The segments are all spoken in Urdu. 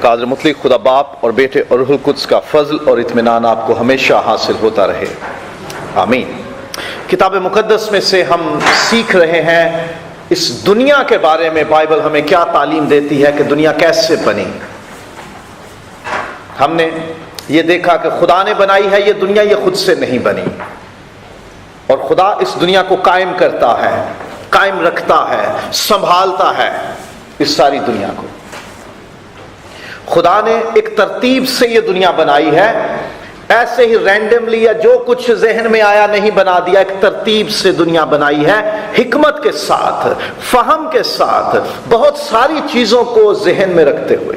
قادر مطلق خدا باپ اور بیٹے اور روح القدس کا فضل اور اطمینان آپ کو ہمیشہ حاصل ہوتا رہے، آمین۔ کتاب مقدس میں سے ہم سیکھ رہے ہیں اس دنیا کے بارے میں بائبل ہمیں کیا تعلیم دیتی ہے کہ دنیا کیسے بنی۔ ہم نے یہ دیکھا کہ خدا نے بنائی ہے یہ دنیا، یہ خود سے نہیں بنی، اور خدا اس دنیا کو قائم کرتا ہے، قائم رکھتا ہے، سنبھالتا ہے اس ساری دنیا کو۔ خدا نے ایک ترتیب سے یہ دنیا بنائی ہے، ایسے ہی رینڈملی یا جو کچھ ذہن میں آیا نہیں بنا دیا، ایک ترتیب سے دنیا بنائی ہے، حکمت کے ساتھ، فہم کے ساتھ، بہت ساری چیزوں کو ذہن میں رکھتے ہوئے۔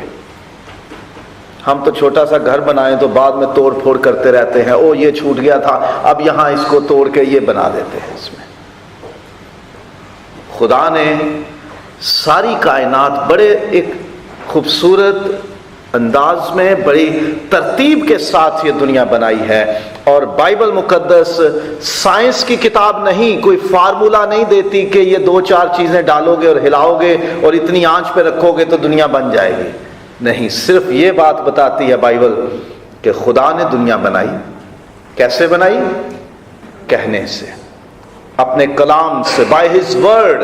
ہم تو چھوٹا سا گھر بنائیں تو بعد میں توڑ پھوڑ کرتے رہتے ہیں، او یہ چھوٹ گیا تھا اب یہاں اس کو توڑ کے یہ بنا دیتے ہیں۔ اس میں خدا نے ساری کائنات بڑے ایک خوبصورت انداز میں، بڑی ترتیب کے ساتھ یہ دنیا بنائی ہے، اور بائبل مقدس سائنس کی کتاب نہیں، کوئی فارمولا نہیں دیتی کہ یہ 2-4 چیزیں ڈالو گے اور ہلاؤ گے اور اتنی آنچ پہ رکھو گے تو دنیا بن جائے گی، نہیں، صرف یہ بات بتاتی ہے بائبل کہ خدا نے دنیا بنائی۔ کیسے بنائی؟ کہنے سے، اپنے کلام سے، بائی ہز ورڈ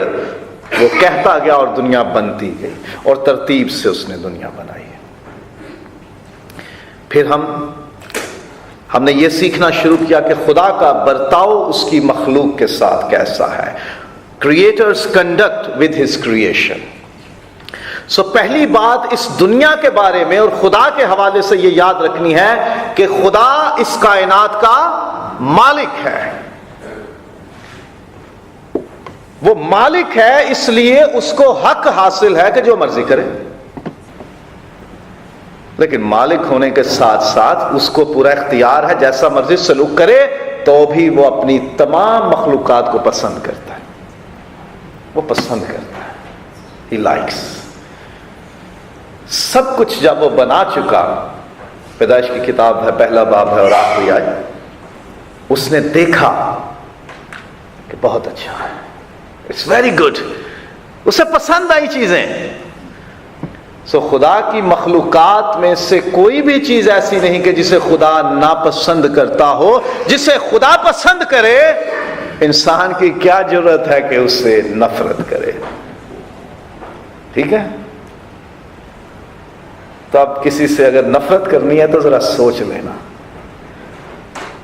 وہ کہتا گیا اور دنیا بنتی گئی، اور ترتیب سے اس نے دنیا بنائی ہے۔ پھر ہم نے یہ سیکھنا شروع کیا کہ خدا کا برتاؤ اس کی مخلوق کے ساتھ کیسا ہے، creators conduct with his creation. So پہلی بات اس دنیا کے بارے میں اور خدا کے حوالے سے یہ یاد رکھنی ہے کہ خدا اس کائنات کا مالک ہے۔ وہ مالک ہے، اس لیے اس کو حق حاصل ہے کہ جو مرضی کرے، لیکن مالک ہونے کے ساتھ ساتھ اس کو پورا اختیار ہے، جیسا مرضی سلوک کرے، تو بھی وہ اپنی تمام مخلوقات کو پسند کرتا ہے، وہ پسند کرتا ہے، ہی لائکس۔ سب کچھ جب وہ بنا چکا، پیدائش کی کتاب ہے، پہلا باب ہے اور آخری آیت، اس نے دیکھا کہ بہت اچھا ہے، اٹس ویری گڈ، اسے پسند آئی چیزیں۔ سو خدا کی مخلوقات میں سے کوئی بھی چیز ایسی نہیں کہ جسے خدا ناپسند کرتا ہو۔ جسے خدا پسند کرے، انسان کی کیا ضرورت ہے کہ اس سے نفرت کرے؟ ٹھیک ہے؟ تو اب کسی سے اگر نفرت کرنی ہے تو ذرا سوچ لینا،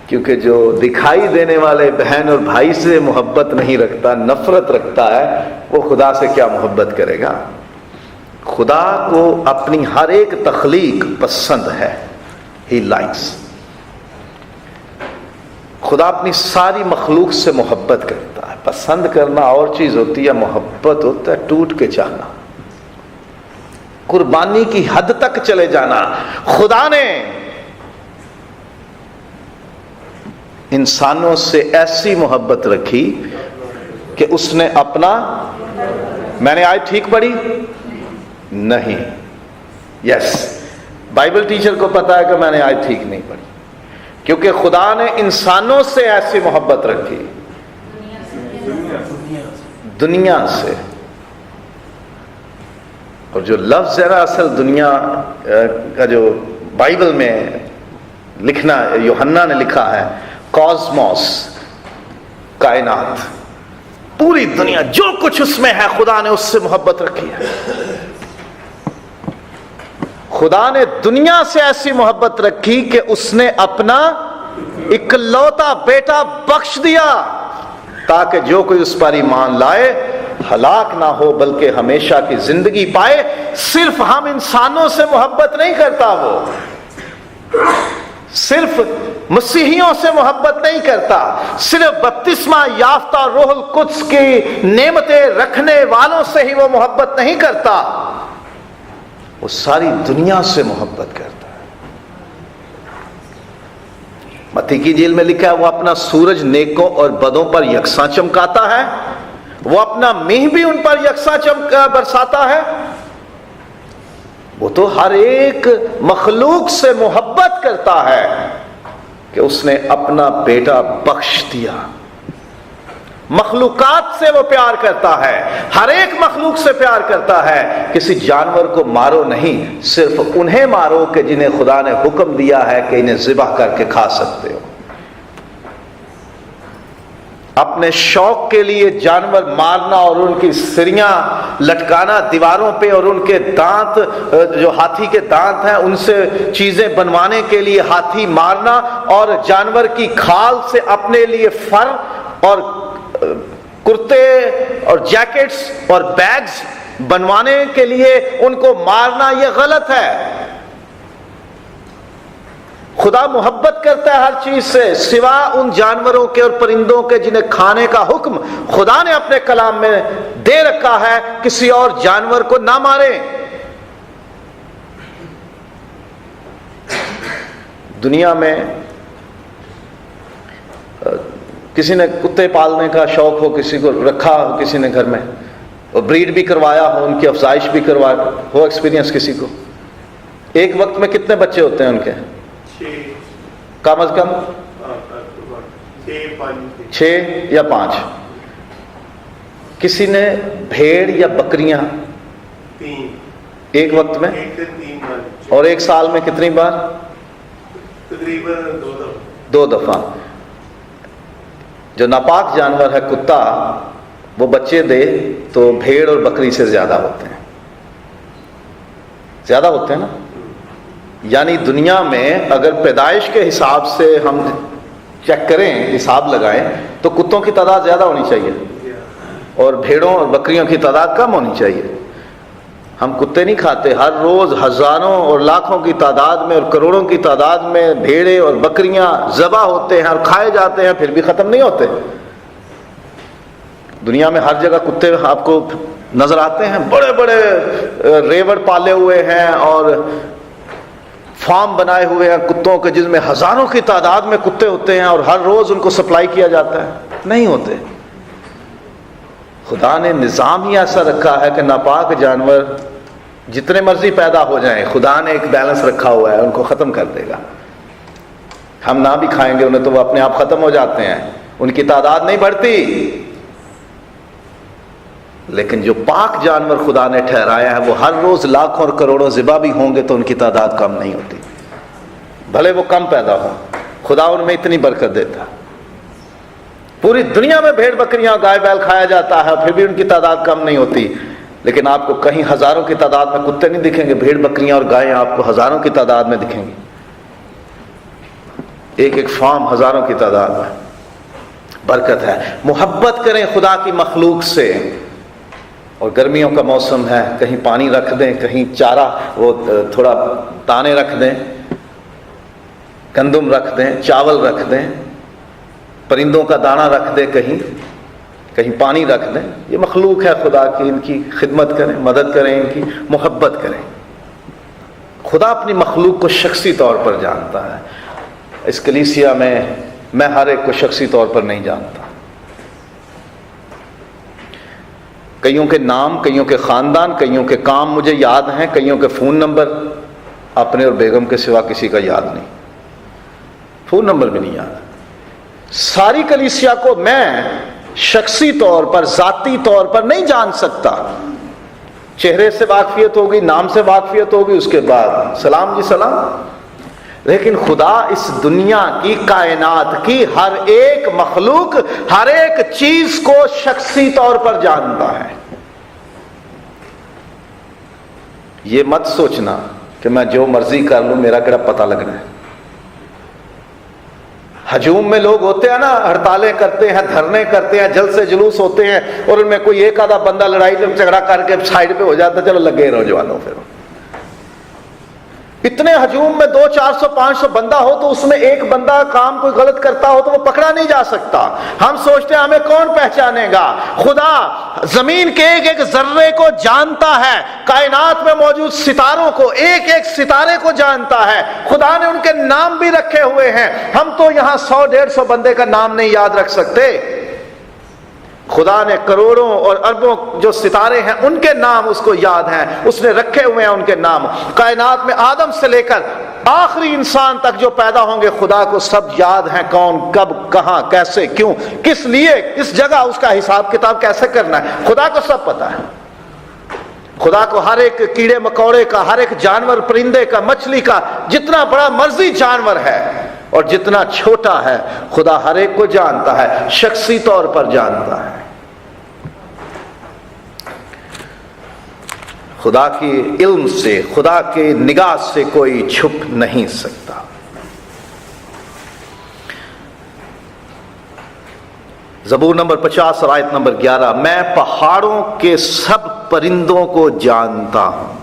کیونکہ جو دکھائی دینے والے بہن اور بھائی سے محبت نہیں رکھتا، نفرت رکھتا ہے، وہ خدا سے کیا محبت کرے گا؟ خدا کو اپنی ہر ایک تخلیق پسند ہے، ہی لائکس۔ خدا اپنی ساری مخلوق سے محبت کرتا ہے۔ پسند کرنا اور چیز ہوتی ہے، محبت ہوتا ہے ٹوٹ کے چاہنا، قربانی کی حد تک چلے جانا۔ خدا نے انسانوں سے ایسی محبت رکھی کہ اس نے اپنا، میں نے آج ٹھیک پڑھی نہیں، یس، بائبل ٹیچر کو پتا ہے کہ میں نے آج ٹھیک نہیں پڑھی، کیونکہ خدا نے انسانوں سے ایسی محبت رکھی، دنیا سے۔ اور جو لفظ ہے نا، اصل دنیا کا جو بائبل میں لکھنا، یوحنا نے لکھا ہے کاسموس، کائنات، پوری دنیا، جو کچھ اس میں ہے، خدا نے اس سے محبت رکھی ہے۔ خدا نے دنیا سے ایسی محبت رکھی کہ اس نے اپنا اکلوتا بیٹا بخش دیا، تاکہ جو کوئی اس پر ایمان لائے ہلاک نہ ہو بلکہ ہمیشہ کی زندگی پائے۔ صرف ہم انسانوں سے محبت نہیں کرتا، وہ صرف مسیحیوں سے محبت نہیں کرتا، صرف بپتسمہ یافتہ روح القدس کی نعمتیں رکھنے والوں سے ہی وہ محبت نہیں کرتا، وہ ساری دنیا سے محبت کرتا ہے۔ متی کی انجیل میں لکھا ہے وہ اپنا سورج نیکوں اور بدوں پر یکساں چمکاتا ہے، وہ اپنا مہ بھی ان پر یکساں برساتا ہے۔ وہ تو ہر ایک مخلوق سے محبت کرتا ہے کہ اس نے اپنا بیٹا بخش دیا۔ مخلوقات سے وہ پیار کرتا ہے، ہر ایک مخلوق سے پیار کرتا ہے۔ کسی جانور کو مارو نہیں، صرف انہیں مارو کہ جنہیں خدا نے حکم دیا ہے کہ انہیں ذبح کر کے کھا سکتے ہو۔ اپنے شوق کے لیے جانور مارنا اور ان کی سریاں لٹکانا دیواروں پہ، اور ان کے دانت جو ہاتھی کے دانت ہیں ان سے چیزیں بنوانے کے لیے ہاتھی مارنا، اور جانور کی کھال سے اپنے لیے فر اور کرتے اور جیکٹس اور بیگز بنوانے کے لیے ان کو مارنا، یہ غلط ہے۔ خدا محبت کرتا ہے ہر چیز سے، سوا ان جانوروں کے اور پرندوں کے جنہیں کھانے کا حکم خدا نے اپنے کلام میں دے رکھا ہے۔ کسی اور جانور کو نہ ماریں۔ دنیا میں کسی نے کتے پالنے کا شوق ہو، کسی کو رکھا ہو کسی نے گھر میں، اور بریڈ بھی کروایا ہو، ان کی افزائش بھی کروایا ہو، ایکسپیرینس کسی کو، ایک وقت میں کتنے بچے ہوتے ہیں ان کے؟ کم از کم 6 یا 5۔ کسی نے بھیڑ یا بکریاں 3 ایک وقت میں، 1 سے 3 بار، اور ایک سال میں کتنی بار؟ تقریباً 2 دفعہ۔ جو ناپاک جانور ہے کتا، وہ بچے دے تو بھیڑ اور بکری سے زیادہ ہوتے ہیں، زیادہ ہوتے ہیں نا۔ یعنی دنیا میں اگر پیدائش کے حساب سے ہم چیک کریں، حساب لگائیں، تو کتوں کی تعداد زیادہ ہونی چاہیے اور بھیڑوں اور بکریوں کی تعداد کم ہونی چاہیے۔ ہم کتے نہیں کھاتے، ہر روز ہزاروں اور لاکھوں کی تعداد میں اور کروڑوں کی تعداد میں بھیڑیں اور بکریاں ذبح ہوتے ہیں اور کھائے جاتے ہیں، پھر بھی ختم نہیں ہوتے۔ دنیا میں ہر جگہ کتے آپ کو نظر آتے ہیں، بڑے بڑے ریوڑ پالے ہوئے ہیں اور فارم بنائے ہوئے ہیں کتوں کے، جس میں ہزاروں کی تعداد میں کتے ہوتے ہیں اور ہر روز ان کو سپلائی کیا جاتا ہے۔ نہیں ہوتے۔ خدا نے نظام ہی ایسا رکھا ہے کہ ناپاک جانور جتنے مرضی پیدا ہو جائیں، خدا نے ایک بیلنس رکھا ہوا ہے، ان کو ختم کر دے گا۔ ہم نہ بھی کھائیں گے انہیں تو وہ اپنے آپ ختم ہو جاتے ہیں، ان کی تعداد نہیں بڑھتی۔ لیکن جو پاک جانور خدا نے ٹھہرایا ہے، وہ ہر روز لاکھوں اور کروڑوں ذبح بھی ہوں گے تو ان کی تعداد کم نہیں ہوتی، بھلے وہ کم پیدا ہوں، خدا ان میں اتنی برکت دیتا۔ پوری دنیا میں بھیڑ بکریاں گائے بیل کھایا جاتا ہے، پھر بھی ان کی تعداد کم نہیں ہوتی۔ لیکن آپ کو کہیں ہزاروں کی تعداد میں کتے نہیں دکھیں گے، بھیڑ بکریاں اور گائیں آپ کو ہزاروں کی تعداد میں دکھیں گی، ایک ایک فارم ہزاروں کی تعداد میں۔ برکت ہے۔ محبت کریں خدا کی مخلوق سے۔ اور گرمیوں کا موسم ہے، کہیں پانی رکھ دیں، کہیں چارہ وہ تھوڑا دانے رکھ دیں، گندم رکھ دیں، چاول رکھ دیں، پرندوں کا دانہ رکھ دیں، کہیں پانی رکھ دیں۔ یہ مخلوق ہے خدا کی، ان کی خدمت کریں، مدد کریں، ان کی محبت کریں۔ خدا اپنی مخلوق کو شخصی طور پر جانتا ہے۔ اس کلیسیا میں ہر ایک کو شخصی طور پر نہیں جانتا۔ کئیوں کے نام، کئیوں کے خاندان، کئیوں کے کام مجھے یاد ہیں، کئیوں کے فون نمبر اپنے اور بیگم کے سوا کسی کا یاد نہیں، فون نمبر بھی نہیں یاد۔ ساری کلیسیا کو میں شخصی طور پر، ذاتی طور پر نہیں جان سکتا۔ چہرے سے واقفیت ہوگی، نام سے واقفیت ہوگی، اس کے بعد سلام جی سلام۔ لیکن خدا اس دنیا کی، کائنات کی ہر ایک مخلوق، ہر ایک چیز کو شخصی طور پر جانتا ہے۔ یہ مت سوچنا کہ میں جو مرضی کر لوں میرا کیڑا پتہ لگنا ہے۔ ہجوم میں لوگ ہوتے ہیں نا، ہڑتالیں کرتے ہیں، دھرنے کرتے ہیں، جلسے جلوس ہوتے ہیں، اور ان میں کوئی ایک آدھا بندہ لڑائی جھگڑا کر کے سائڈ پہ ہو جاتا ہے، چلو لگے رہو جوانوں۔ پھر اتنے ہجوم میں 200 400 500 بندہ ہو تو اس میں ایک بندہ کام کوئی غلط کرتا ہو تو وہ پکڑا نہیں جا سکتا۔ ہم سوچتے ہیں ہمیں کون پہچانے گا؟ خدا زمین کے ایک ایک ذرے کو جانتا ہے، کائنات میں موجود ستاروں کو، ایک ایک ستارے کو جانتا ہے۔ خدا نے ان کے نام بھی رکھے ہوئے ہیں۔ ہم تو یہاں 100 150 بندے کا نام نہیں یاد رکھ سکتے۔ خدا نے کروڑوں اور اربوں جو ستارے ہیں ان کے نام اس کو یاد ہیں، اس نے رکھے ہوئے ہیں ان کے نام۔ کائنات میں آدم سے لے کر آخری انسان تک جو پیدا ہوں گے خدا کو سب یاد ہیں، کون کب کہاں کیسے کیوں کس لیے کس جگہ اس کا حساب کتاب کیسے کرنا ہے، خدا کو سب پتا ہے۔ خدا کو ہر ایک کیڑے مکوڑے کا، ہر ایک جانور پرندے کا، مچھلی کا، جتنا بڑا مرضی جانور ہے اور جتنا چھوٹا ہے، خدا ہر ایک کو جانتا ہے، شخصی طور پر جانتا ہے۔ خدا کے علم سے، خدا کے نگاہ سے کوئی چھپ نہیں سکتا۔ زبور نمبر 50 اور آیت نمبر 11، میں پہاڑوں کے سب پرندوں کو جانتا ہوں،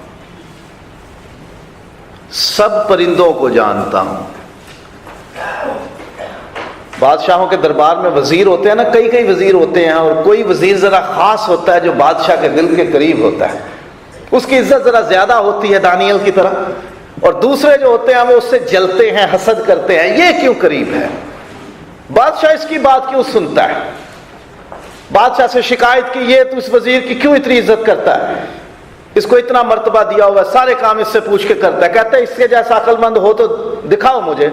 سب پرندوں کو جانتا ہوں۔ بادشاہوں کے دربار میں وزیر ہوتے ہیں نا، کئی وزیر ہوتے ہیں، اور کوئی وزیر ذرا خاص ہوتا ہے جو بادشاہ کے دل کے قریب ہوتا ہے، اس کی عزت ذرا زیادہ ہوتی ہے دانیل کی طرح، اور دوسرے جو ہوتے ہیں وہ اس سے جلتے ہیں، حسد کرتے ہیں، یہ کیوں قریب ہے؟ بادشاہ اس کی بات کیوں سنتا ہے؟ بادشاہ سے شکایت کی، یہ تو اس وزیر کی کیوں اتنی عزت کرتا ہے، اس کو اتنا مرتبہ دیا ہوا، سارے کام اس سے پوچھ کے کرتا ہے۔ کہتے ہیں اس کے جیسا عقل مند ہو تو دکھاؤ مجھے۔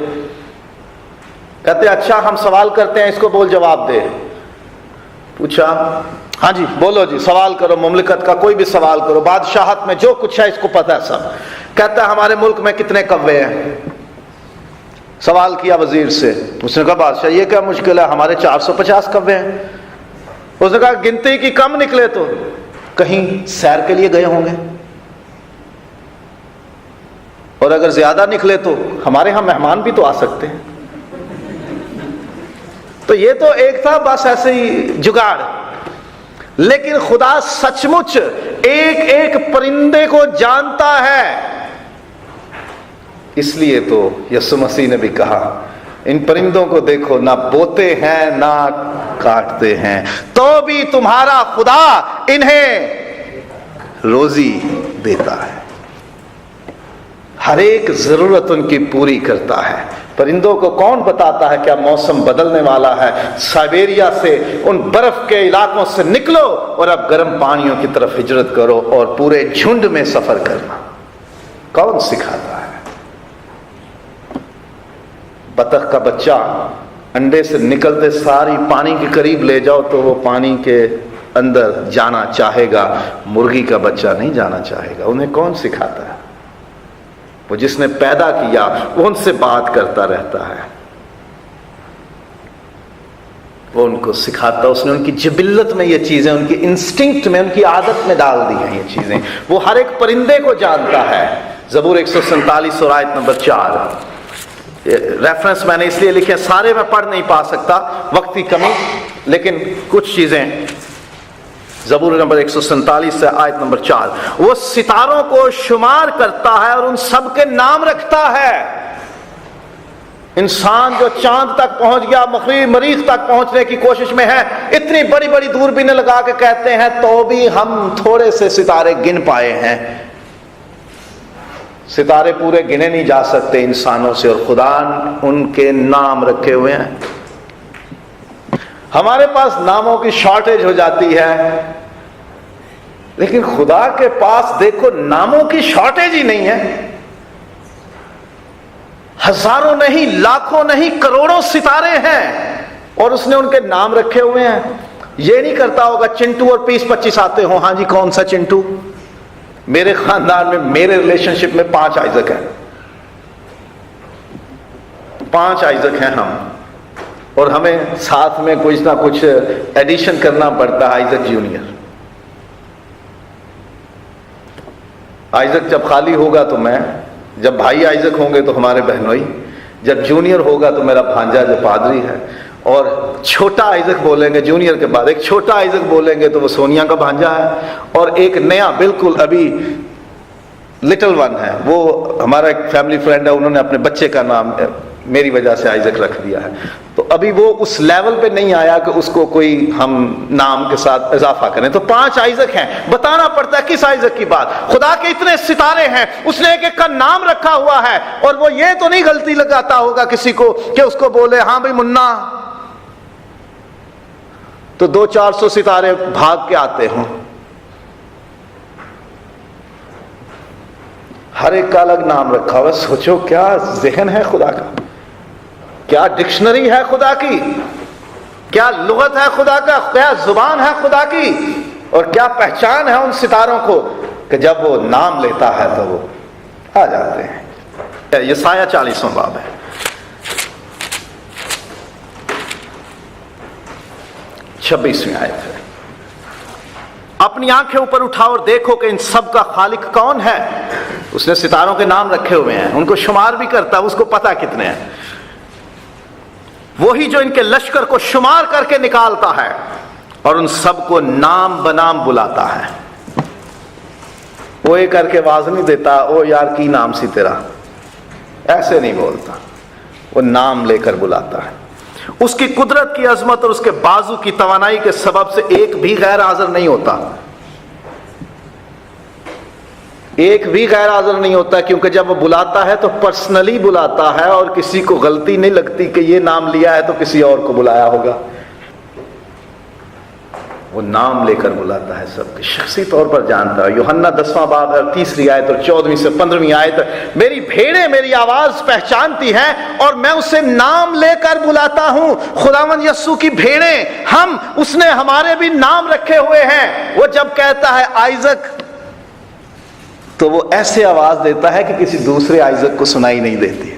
کہتے ہیں اچھا ہم سوال کرتے ہیں، اس کو بول جواب دے۔ پوچھا، ہاں جی بولو جی، سوال کرو، مملکت کا کوئی بھی سوال کرو، بادشاہت میں جو کچھ ہے اس کو پتہ ہے سب۔ کہتا ہے ہمارے ملک میں کتنے کوے ہیں؟ سوال کیا وزیر سے، اس نے کہا بادشاہ یہ کیا مشکل ہے، ہمارے 450 کوے ہیں۔ اس نے کہا گنتی کی کم نکلے تو کہیں سیر کے لیے گئے ہوں گے، اور اگر زیادہ نکلے تو ہمارے ہاں مہمان بھی تو آ سکتے ہیں۔ تو یہ تو ایک تھا بس ایسے ہی جگاڑ، لیکن خدا سچ مچ ایک ایک پرندے کو جانتا ہے۔ اس لیے تو یسوع مسیح نے بھی کہا ان پرندوں کو دیکھو، نہ بوتے ہیں نہ کاٹتے ہیں، تو بھی تمہارا خدا انہیں روزی دیتا ہے، ہر ایک ضرورت ان کی پوری کرتا ہے۔ پرندوں کو کون بتاتا ہے کیا موسم بدلنے والا ہے؟ سائبیریا سے، ان برف کے علاقوں سے نکلو اور اب گرم پانیوں کی طرف ہجرت کرو اور پورے جھنڈ میں سفر کرنا، کون سکھاتا ہے؟ بطخ کا بچہ انڈے سے نکلتے ساری پانی کے قریب لے جاؤ تو وہ پانی کے اندر جانا چاہے گا، مرغی کا بچہ نہیں جانا چاہے گا۔ انہیں کون سکھاتا ہے؟ وہ جس نے پیدا کیا وہ ان سے بات کرتا رہتا ہے، وہ ان کو سکھاتا، اس نے ان کی جبلت میں یہ چیزیں، ان کی انسٹنکٹ میں، ان کی عادت میں ڈال دی ہیں یہ چیزیں۔ وہ ہر ایک پرندے کو جانتا ہے۔ زبور 147 اور آیت نمبر 4، ریفرنس میں نے اس لیے لکھے، سارے میں پڑھ نہیں پا سکتا وقت کی کمی، لیکن کچھ چیزیں زبور نمبر 147 سے آیت نمبر 4، وہ ستاروں کو شمار کرتا ہے اور ان سب کے نام رکھتا ہے۔ انسان جو چاند تک پہنچ گیا، مریخ تک پہنچنے کی کوشش میں ہے، اتنی بڑی بڑی دوربینیں لگا کے کہتے ہیں تو بھی ہم تھوڑے سے ستارے گن پائے ہیں۔ ستارے پورے گنے نہیں جا سکتے انسانوں سے، اور خدا ان کے نام رکھے ہوئے ہیں۔ ہمارے پاس ناموں کی شارٹیج ہو جاتی ہے، لیکن خدا کے پاس دیکھو ناموں کی شارٹیج ہی نہیں ہے۔ ہزاروں نہیں، لاکھوں نہیں، کروڑوں ستارے ہیں اور اس نے ان کے نام رکھے ہوئے ہیں۔ یہ نہیں کرتا ہوگا چنٹو اور 20-25 آتے ہوں، ہاں جی کون سا چنٹو؟ میرے خاندان میں، میرے ریلیشن شپ میں 5 آئزک ہیں، 5 آئزک ہیں ہم، اور ہمیں ساتھ میں کچھ نہ کچھ ایڈیشن کرنا پڑتا ہے۔ آئزک جونیئر، آئزک جب خالی ہوگا تو میں، جب بھائی آئزک ہوں گے تو ہمارے بہنوئی، جب جونیئر ہوگا تو میرا بھانجا جو پادری ہے، اور چھوٹا آئزک بولیں گے جونیئر کے بعد، ایک چھوٹا آئزک بولیں گے تو وہ سونیا کا بھانجا ہے، اور ایک نیا بالکل ابھی لٹل ون ہے، وہ ہمارا ایک فیملی فرینڈ ہے، انہوں نے اپنے بچے کا نام میری وجہ سے آئزک رکھ دیا ہے۔ تو ابھی وہ اس لیول پہ نہیں آیا کہ اس کو کوئی ہم نام کے ساتھ اضافہ کریں۔ تو 5 آئزک ہیں، بتانا پڑتا ہے کس آئزک کی بات۔ خدا کے اتنے ستارے ہیں، اس نے ایک ایک کا نام رکھا ہوا ہے، اور وہ یہ تو نہیں غلطی لگاتا ہوگا کسی کو کہ اس کو بولے ہاں بھائی منا، تو 200-400 ستارے بھاگ کے آتے ہوں۔ ہر ایک کا الگ نام رکھا ہوا. سوچو کیا ذہن ہے خدا کا، کیا ڈکشنری ہے خدا کی، کیا لغت ہے خدا کا، کیا زبان ہے خدا کی، اور کیا پہچان ہے ان ستاروں کو کہ جب وہ نام لیتا ہے تو وہ آ جاتے ہیں. یسایہ 40واں باب ہے، 26ویں آیت ہے. اپنی آنکھیں اوپر اٹھاؤ اور دیکھو کہ ان سب کا خالق کون ہے. اس نے ستاروں کے نام رکھے ہوئے ہیں، ان کو شمار بھی کرتا ہے، اس کو پتا کتنے ہیں. وہی جو ان کے لشکر کو شمار کر کے نکالتا ہے اور ان سب کو نام بنام بلاتا ہے. وہ یہ کر کے آواز نہیں دیتا او یار کی نام سی تیرا، ایسے نہیں بولتا. وہ نام لے کر بلاتا ہے. اس کی قدرت کی عظمت اور اس کے بازو کی توانائی کے سبب سے ایک بھی غیر حاضر نہیں ہوتا. ایک بھی غیر حاضر نہیں ہوتا، کیونکہ جب وہ بلاتا ہے تو پرسنلی بلاتا ہے اور کسی کو غلطی نہیں لگتی کہ یہ نام لیا ہے تو کسی اور کو بلایا ہوگا. وہ نام لے کر بلاتا ہے، سب کے شخصی طور پر جانتا ہے. یوحنا 10واں باب ہے، 30 آیت اور 14 سے 15 آیت. میری بھیڑیں میری آواز پہچانتی ہیں اور میں اسے نام لے کر بلاتا ہوں. خداوند یسوع کی بھیڑیں ہم، اس نے ہمارے بھی نام رکھے ہوئے ہیں. وہ جب کہتا ہے آئزک تو وہ ایسے آواز دیتا ہے کہ کسی دوسرے آئزک کو سنائی نہیں دیتی،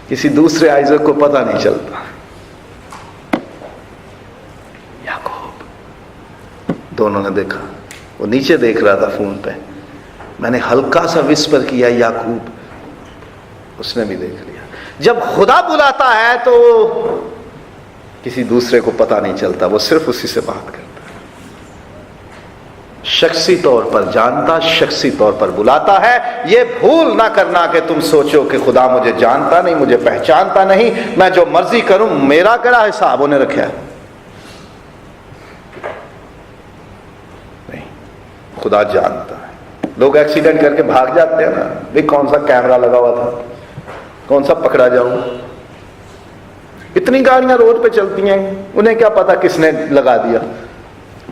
کسی دوسرے آئزک کو پتہ نہیں چلتا. دونوں نے دیکھا، وہ نیچے دیکھ رہا تھا فون پہ، میں نے ہلکا سا وسپر کیا یعقوب، اس نے بھی دیکھ لیا. جب خدا بلاتا ہے تو کسی دوسرے کو پتہ نہیں چلتا، وہ صرف اسی سے بات کرتا ہے. شخصی طور پر جانتا، شخصی طور پر بلاتا ہے. یہ بھول نہ کرنا کہ تم سوچو کہ خدا مجھے جانتا نہیں، مجھے پہچانتا نہیں، میں جو مرضی کروں میرا کیا حساب انہیں رکھا ہے. خدا جانتا ہے. لوگ ایکسیڈنٹ کر کے بھاگ جاتے ہیں نا، بھئی کون سا کیمرہ لگا ہوا تھا، کون سا پکڑا جاؤں. اتنی گاڑیاں روڈ پہ چلتی ہیں، انہیں کیا پتا کس نے لگا دیا.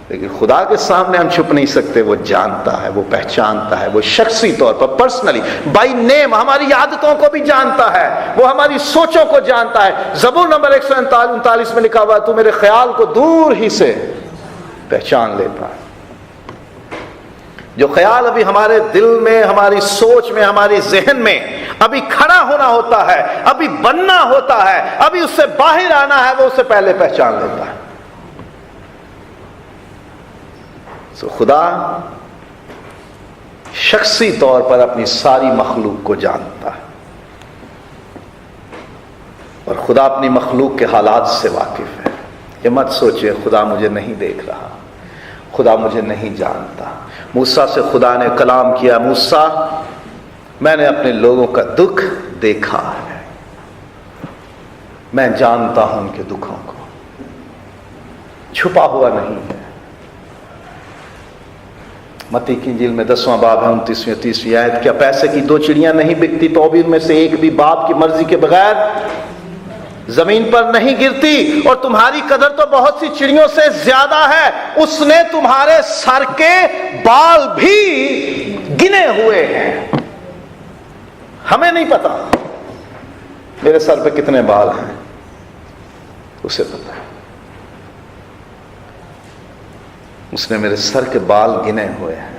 لیکن خدا کے سامنے ہم چھپ نہیں سکتے. وہ جانتا ہے، وہ پہچانتا ہے، وہ شخصی طور پر پرسنلی بائی نیم ہماری عادتوں کو بھی جانتا ہے، وہ ہماری سوچوں کو جانتا ہے. زبور نمبر 139 میں لکھا ہوا تو میرے خیال کو دور ہی سے پہچان لیتا ہے. جو خیال ابھی ہمارے دل میں، ہماری سوچ میں، ہماری ذہن میں ابھی کھڑا ہونا ہوتا ہے، ابھی بننا ہوتا ہے، ابھی اس سے باہر آنا ہے، وہ اسے پہلے پہچان لیتا ہے. خدا شخصی طور پر اپنی ساری مخلوق کو جانتا ہے، اور خدا اپنی مخلوق کے حالات سے واقف ہے. یہ مت سوچے خدا مجھے نہیں دیکھ رہا، خدا مجھے نہیں جانتا. موسیٰ سے خدا نے کلام کیا، موسیٰ میں نے اپنے لوگوں کا دکھ دیکھا ہے، میں جانتا ہوں ان کے دکھوں کو، چھپا ہوا نہیں ہے. متی کی انجیل میں 10واں باب ہے، 29ویں 30ویں آیت. کیا پیسے کی 2 چڑیاں نہیں بکتی تو بھی ان میں سے ایک بھی باپ کی مرضی کے بغیر زمین پر نہیں گرتی؟ اور تمہاری قدر تو بہت سی چڑیوں سے زیادہ ہے. اس نے تمہارے سر کے بال بھی گنے ہوئے ہیں. ہمیں نہیں پتا میرے سر پہ کتنے بال ہیں، اسے پتا ہے. اس نے میرے سر کے بال گنے ہوئے ہیں.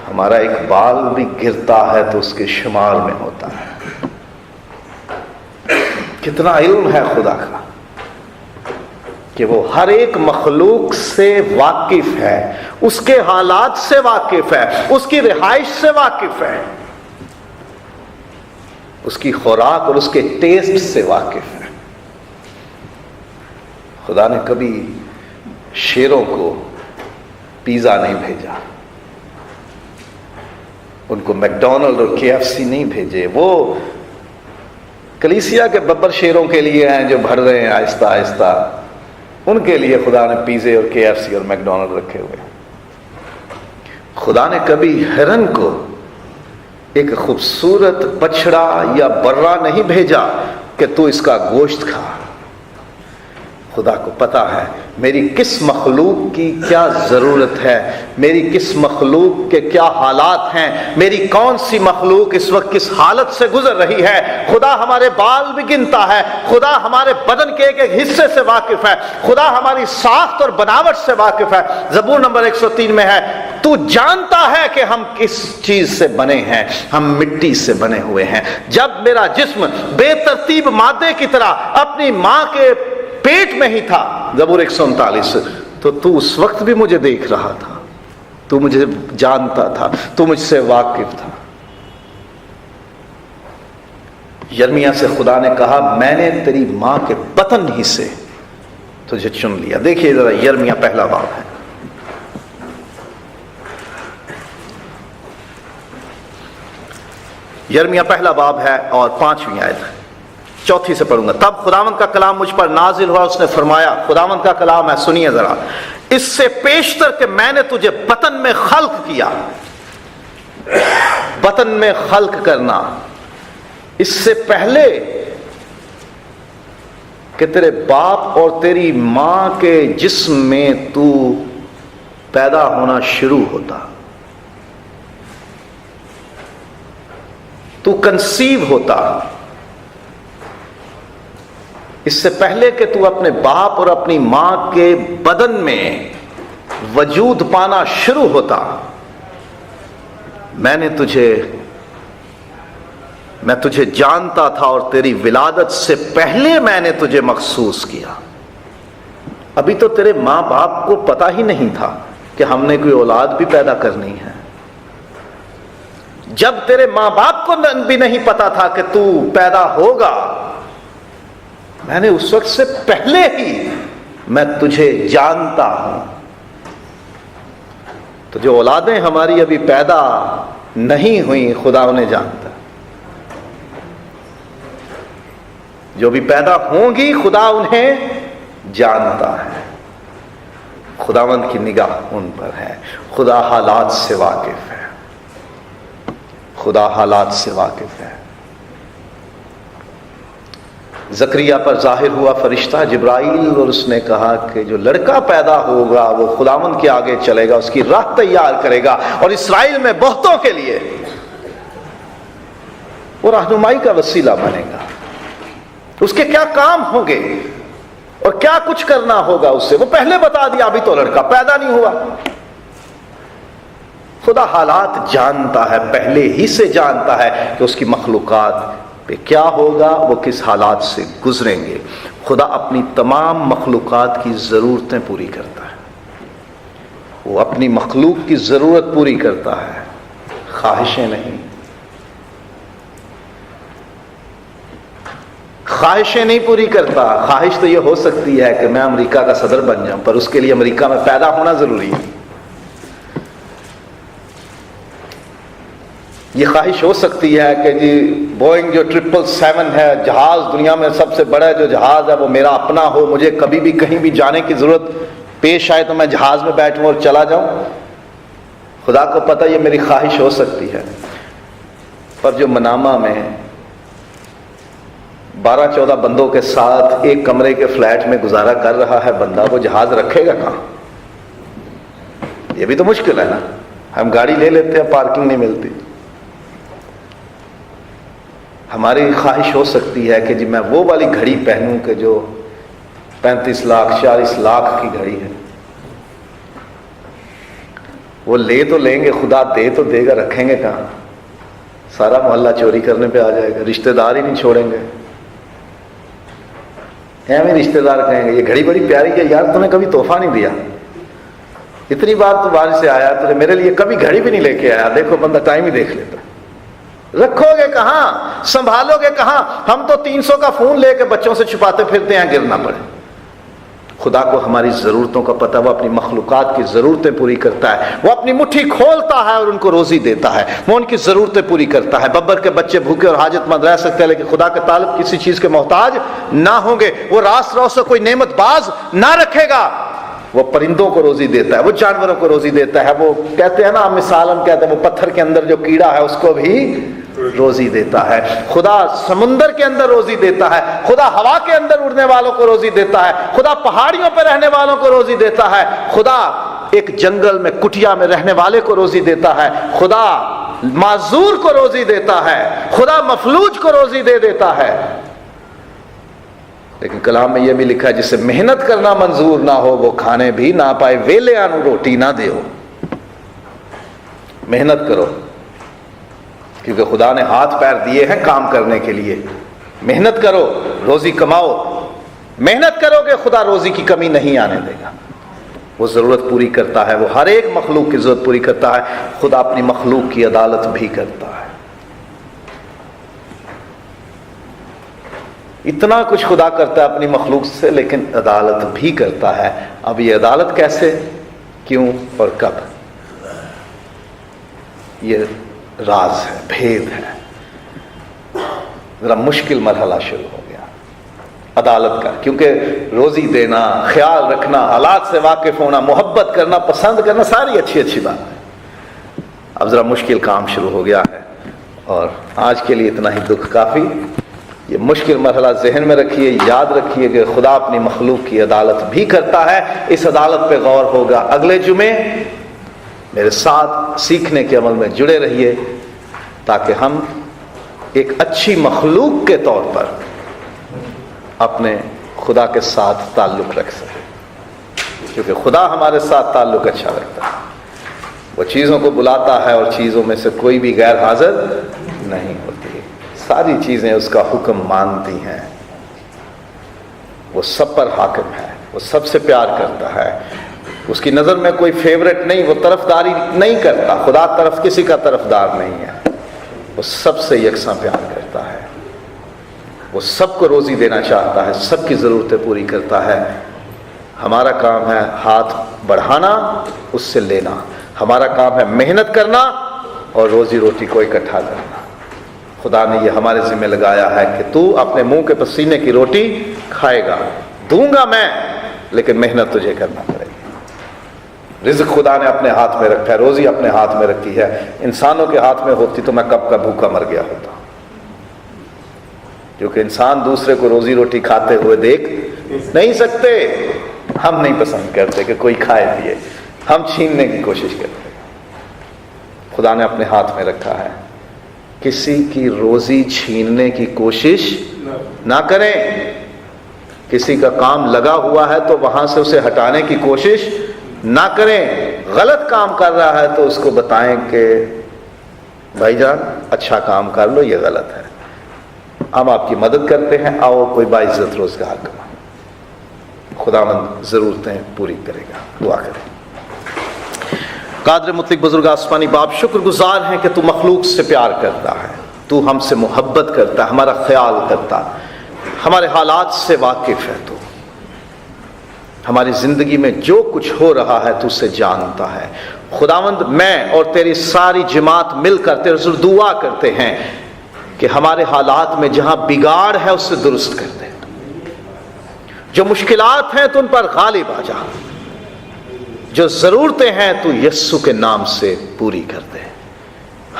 ہمارا ایک بال بھی گرتا ہے تو اس کے شمار میں ہوتا ہے. کتنا علم ہے خدا کا کہ وہ ہر ایک مخلوق سے واقف ہے، اس کے حالات سے واقف ہے، اس کی رہائش سے واقف ہے، اس کی خوراک اور اس کے ٹیسٹ سے واقف ہے. خدا نے کبھی شیروں کو پیزا نہیں بھیجا، ان کو میکڈونلڈ اور KFC نہیں بھیجے. وہ کلیسیا کے ببر شیروں کے لیے ہیں جو بھر رہے ہیں آہستہ آہستہ، ان کے لیے خدا نے پیزے اور KFC اور میکڈونلڈ رکھے ہوئے. خدا نے کبھی ہرن کو ایک خوبصورت بچڑا یا برا نہیں بھیجا کہ تو اس کا گوشت کھا. خدا کو پتا ہے میری کس مخلوق کی کیا ضرورت ہے، میری کس مخلوق کے کیا حالات ہیں، میری کون سی مخلوق اس وقت کس حالت سے گزر رہی ہے۔ خدا ہمارے بال بھی گنتا ہے، خدا ہمارے بدن کے ایک ایک حصے سے واقف ہے، خدا ہماری ساخت اور بناوٹ سے واقف ہے۔ زبور نمبر 103 میں ہے، تو جانتا ہے کہ ہم کس چیز سے بنے ہیں، ہم مٹی سے بنے ہوئے ہیں۔ جب میرا جسم بے ترتیب مادے کی طرح اپنی ماں کے پیٹ میں ہی تھا، زبور 139، تو اس وقت بھی مجھے دیکھ رہا تھا، تو مجھے جانتا تھا، تو مجھ سے واقف تھا۔ یرمیا سے خدا نے کہا، میں نے تیری ماں کے بطن ہی سے تجھے چن لیا۔ دیکھیے ذرا یرمیا پہلا باب ہے، یرمیا پہلا باب ہے اور 5ویں آیت ہے، 4 سے پڑھوں گا۔ تب خداوند کا کلام مجھ پر نازل ہوا، اس نے فرمایا، خداوند کا کلام ہے، سنیے ذرا، اس سے پیشتر کہ میں نے تجھے بطن میں خلق کیا۔ بطن میں خلق کرنا، اس سے پہلے کہ تیرے باپ اور تیری ماں کے جسم میں تو پیدا ہونا شروع ہوتا، تو کنسیو ہوتا، اس سے پہلے کہ تو اپنے باپ اور اپنی ماں کے بدن میں وجود پانا شروع ہوتا، میں تجھے جانتا تھا اور تیری ولادت سے پہلے میں نے تجھے مخصوص کیا۔ ابھی تو تیرے ماں باپ کو پتا ہی نہیں تھا کہ ہم نے کوئی اولاد بھی پیدا کرنی ہے۔ جب تیرے ماں باپ کو بھی نہیں پتا تھا کہ تو پیدا ہوگا، میں نے اس وقت سے پہلے ہی میں تجھے جانتا ہوں۔ تو جو اولادیں ہماری ابھی پیدا نہیں ہوئی، خدا انہیں جانتا، جو بھی پیدا ہوں گی خدا انہیں جانتا ہے۔ خداوند کی نگاہ ان پر ہے، خدا حالات سے واقف ہے، خدا حالات سے واقف ہے۔ زکریا پر ظاہر ہوا فرشتہ جبرائیل اور اس نے کہا کہ جو لڑکا پیدا ہوگا وہ خداوند کے آگے چلے گا، اس کی راہ تیار کرے گا اور اسرائیل میں بہتوں کے لیے وہ رہنمائی کا وسیلہ بنے گا۔ اس کے کیا کام ہوں گے اور کیا کچھ کرنا ہوگا اس سے وہ پہلے بتا دیا، ابھی تو لڑکا پیدا نہیں ہوا۔ خدا حالات جانتا ہے، پہلے ہی سے جانتا ہے کہ اس کی مخلوقات پہ کیا ہوگا، وہ کس حالات سے گزریں گے۔ خدا اپنی تمام مخلوقات کی ضرورتیں پوری کرتا ہے، وہ اپنی مخلوق کی ضرورت پوری کرتا ہے، خواہشیں نہیں۔ خواہشیں نہیں پوری کرتا۔ خواہش تو یہ ہو سکتی ہے کہ میں امریکہ کا صدر بن جاؤں، پر اس کے لیے امریکہ میں پیدا ہونا ضروری ہے۔ یہ خواہش ہو سکتی ہے کہ جی بوئنگ جو 777 ہے، جہاز دنیا میں سب سے بڑا جو جہاز ہے وہ میرا اپنا ہو، مجھے کبھی بھی کہیں بھی جانے کی ضرورت پیش آئے تو میں جہاز میں بیٹھوں اور چلا جاؤں۔ خدا کو پتہ یہ میری خواہش ہو سکتی ہے، پر جو منامہ میں 12-14 بندوں کے ساتھ ایک کمرے کے فلیٹ میں گزارا کر رہا ہے بندہ، وہ جہاز رکھے گا کہاں؟ یہ بھی تو مشکل ہے نا۔ ہم گاڑی لے لیتے ہیں، پارکنگ نہیں ملتی۔ ہماری خواہش ہو سکتی ہے کہ جی میں وہ والی گھڑی پہنوں کہ جو 35 لاکھ 40 لاکھ کی گھڑی ہے۔ وہ لے تو لیں گے، خدا دے تو دے گا، رکھیں گے کہاں؟ سارا محلہ چوری کرنے پہ آ جائے گا، رشتہ دار ہی نہیں چھوڑیں گے۔ ایویں رشتہ دار کہیں گے یہ گھڑی بڑی پیاری ہے یار، تمہیں کبھی تحفہ نہیں دیا، اتنی بار تو باہر سے آیا تو میرے لیے کبھی گھڑی بھی نہیں لے کے آیا، دیکھو بندہ ٹائم ہی دیکھ لیتا۔ رکھو گے کہاں، سنبھالو گے کہاں؟ ہم تو 300 کا فون لے کے بچوں سے چھپاتے پھرتے ہیں گر نہ پڑے۔ خدا کو ہماری ضرورتوں کا پتہ، وہ اپنی مخلوقات کی ضرورتیں پوری کرتا ہے، وہ اپنی مٹھی کھولتا ہے اور ان کو روزی دیتا ہے، وہ ان کی ضرورتیں پوری کرتا ہے۔ ببر کے بچے بھوکے اور حاجت مند رہ سکتے ہیں لیکن خدا کے طالب کسی چیز کے محتاج نہ ہوں گے۔ وہ راست رو سے کوئی نعمت باز نہ رکھے گا، وہ پرندوں کو روزی دیتا ہے، وہ جانوروں کو روزی دیتا ہے۔ وہ کہتے ہیں نا، مثال ہم کہتے ہیں وہ پتھر کے اندر جو کیڑا ہے اس کو بھی روزی دیتا ہے، خدا سمندر کے اندر روزی دیتا ہے، خدا ہوا کے اندر اڑنے والوں کو روزی دیتا ہے، خدا پہاڑیوں پہ رہنے والوں کو روزی دیتا ہے، خدا ایک جنگل میں کٹیا میں رہنے والے کو روزی دیتا ہے، خدا معذور کو روزی دیتا ہے، خدا مفلوج کو روزی دے دیتا ہے۔ لیکن کلام میں یہ بھی لکھا ہے جسے محنت کرنا منظور نہ ہو وہ کھانے بھی نہ پائے، ویلے آنو روٹی نہ دیو۔ محنت کرو، کیونکہ خدا نے ہاتھ پیر دیے ہیں کام کرنے کے لیے۔ محنت کرو، روزی کماؤ، محنت کرو گے خدا روزی کی کمی نہیں آنے دے گا۔ وہ ضرورت پوری کرتا ہے، وہ ہر ایک مخلوق کی ضرورت پوری کرتا ہے۔ خدا اپنی مخلوق کی عدالت بھی کرتا ہے۔ اتنا کچھ خدا کرتا ہے اپنی مخلوق سے، لیکن عدالت بھی کرتا ہے۔ اب یہ عدالت کیسے، کیوں اور کب، یہ راز ہے، بھید ہے۔ ذرا مشکل مرحلہ شروع ہو گیا عدالت کا، کیونکہ روزی دینا، خیال رکھنا، حالات سے واقف ہونا، محبت کرنا، پسند کرنا، ساری اچھی بات ہے۔ اب ذرا مشکل کام شروع ہو گیا ہے، اور آج کے لیے اتنا ہی دکھ کافی۔ یہ مشکل مرحلہ ذہن میں رکھیے، یاد رکھیے کہ خدا اپنی مخلوق کی عدالت بھی کرتا ہے۔ اس عدالت پہ غور ہوگا اگلے جمعے۔ میرے ساتھ سیکھنے کے عمل میں جڑے رہیے تاکہ ہم ایک اچھی مخلوق کے طور پر اپنے خدا کے ساتھ تعلق رکھ سکیں، کیونکہ خدا ہمارے ساتھ تعلق اچھا رکھتا ہے۔ وہ چیزوں کو بلاتا ہے اور چیزوں میں سے کوئی بھی غیر حاضر نہیں ہوتی، ساری چیزیں اس کا حکم مانتی ہیں۔ وہ سب پر حاکم ہے، وہ سب سے پیار کرتا ہے، اس کی نظر میں کوئی فیورٹ نہیں، وہ طرفداری نہیں کرتا۔ خدا طرف کسی کا طرفدار نہیں ہے، وہ سب سے یکساں پیار کرتا ہے، وہ سب کو روزی دینا چاہتا ہے، سب کی ضرورتیں پوری کرتا ہے۔ ہمارا کام ہے ہاتھ بڑھانا، اس سے لینا۔ ہمارا کام ہے محنت کرنا اور روزی روٹی کو اکٹھا کرنا۔ خدا نے یہ ہمارے ذمہ لگایا ہے کہ تو اپنے منہ کے پسینے کی روٹی کھائے گا، دوں گا میں، لیکن محنت تجھے کرنا پڑے گی۔ رزق خدا نے اپنے ہاتھ میں رکھا ہے، روزی اپنے ہاتھ میں رکھی ہے۔ انسانوں کے ہاتھ میں ہوتی تو میں کب کا بھوکا مر گیا ہوتا، کیونکہ انسان دوسرے کو روزی روٹی کھاتے ہوئے دیکھ نہیں سکتے۔ ہم نہیں پسند کرتے کہ کوئی کھائے پیے، ہم چھیننے کی کوشش کرتے۔ خدا نے اپنے ہاتھ میں رکھا ہے، کسی کی روزی چھیننے کی کوشش نہ کریں۔ کسی کا کام لگا ہوا ہے تو وہاں سے اسے ہٹانے کی کوشش نہ کریں۔ غلط کام کر رہا ہے تو اس کو بتائیں کہ بھائی جان اچھا کام کر لو، یہ غلط ہے، ہم آپ کی مدد کرتے ہیں، آؤ کوئی باعزت روزگار کمائیں۔ خداوند ضرورتیں پوری کرے گا۔ دعا کریں۔ قادر مطلق بزرگ آسمانی باپ، شکر گزار ہیں کہ تو مخلوق سے پیار کرتا ہے، تو ہم سے محبت کرتا ہے، ہمارا خیال کرتا ہے، ہمارے حالات سے واقف ہے، تو ہماری زندگی میں جو کچھ ہو رہا ہے تو اسے جانتا ہے۔ خداوند میں اور تیری ساری جماعت مل کر تیرے حضور دعا کرتے ہیں کہ ہمارے حالات میں جہاں بگاڑ ہے اس سے درست کر دے، جو مشکلات ہیں تو ان پر غالب آ جا، جو ضرورتیں ہیں تو یسوع کے نام سے پوری کر دے۔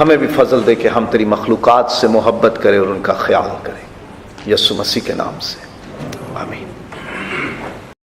ہمیں بھی فضل دے کہ ہم تیری مخلوقات سے محبت کریں اور ان کا خیال کریں، یسوع مسیح کے نام سے، آمین۔